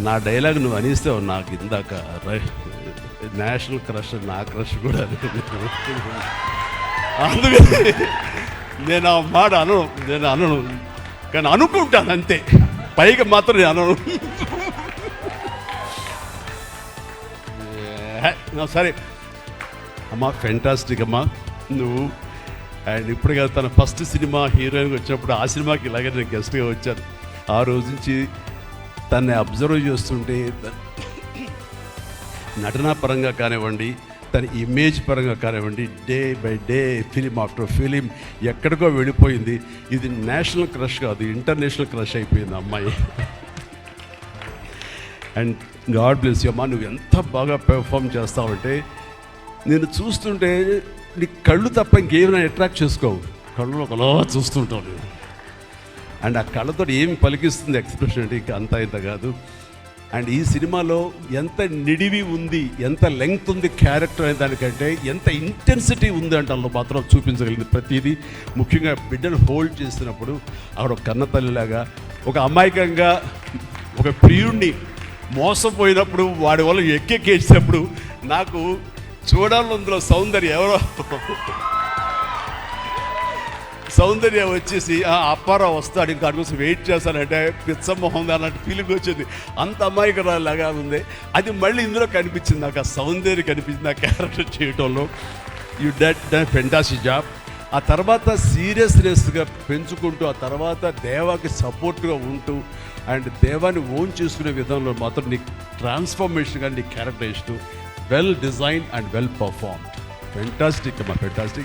నా డైలాగ్ నువ్వు అనిస్తావు నాకు ఇందాక నేషనల్ క్రష్, నా క్రష్ కూడా అందుకని నేను ఆ మాట అనను, కానీ అనుకుంటాను అంతే, పైకి మాత్రం నేను అనను. సరే అమ్మా, ఫెంటాస్టిక్ అమ్మా నువ్వు. అండ్ ఇప్పుడు కదా తన ఫస్ట్ సినిమా హీరోయిన్గా వచ్చినప్పుడు ఆ సినిమాకి ఇలాగే నేను గెస్ట్గా వచ్చాను. ఆ రోజు నుంచి తన్ని అబ్జర్వ్ చేస్తుంటే నటనా పరంగా కానివ్వండి, తన ఇమేజ్ పరంగా కానివ్వండి, day by day film after film ఎక్కడికో వెళ్ళిపోయింది. ఇది నేషనల్ క్రష్ కాదు, ఇంటర్నేషనల్ క్రష్ అయిపోయింది అమ్మాయి. అండ్ గాడ్ బ్లెస్ యూ అమ్మా, నువ్వు ఎంత బాగా పెర్ఫామ్ చేస్తావంటే నేను చూస్తుంటే నీ కళ్ళు తప్ప ఇంకేమైనా అట్రాక్ట్ చేసుకోవు, కళ్ళు ఒకలా చూస్తుంటావు నేను. అండ్ ఆ కళ్ళతో ఏమి పలికిస్తుంది ఎక్స్ప్రెషన్ అంటే ఇంకా అంత ఇంత కాదు. అండ్ ఈ సినిమాలో ఎంత నిడివి ఉంది, ఎంత లెంగ్త్ ఉంది క్యారెక్టర్ అనే దానికంటే ఎంత ఇంటెన్సిటీ ఉంది అంటే అందులో మాత్రం చూపించగలిగింది ప్రతిదీ. ముఖ్యంగా బిడ్డను హోల్డ్ చేసినప్పుడు ఆవిడ ఒక కన్న తల్లిలాగా, ఒక అమాయకంగా ఒక ప్రియుణ్ణి మోసపోయినప్పుడు వాడి వల్ల ఎక్కేసినప్పుడు నాకు చూడాలి అందులో సౌందర్య వచ్చేసి అప్పారావు వస్తాడు ఇంకా అటు కోసం వెయిట్ చేస్తానంటే పిచ్చమోహం అలాంటి ఫీలింగ్ వచ్చింది. అంత అమాయకురాలాగా ఉంది. అది మళ్ళీ ఇందులో కనిపించింది నాకు, ఆ సౌందర్య కనిపించింది ఆ క్యారెక్టర్ చేయటంలో. You did fantastic job. ఆ తర్వాత సీరియస్నెస్గా పెంచుకుంటూ, ఆ తర్వాత దేవాకి సపోర్ట్గా ఉంటూ అండ్ దేవాన్ని ఓన్ చేసుకునే విధంలో మాత్రం నీ ట్రాన్స్ఫర్మేషన్ కానీ నీ characterization well designed and well performed. Fantastic అమ్మా, ఫెంటాస్టిక్.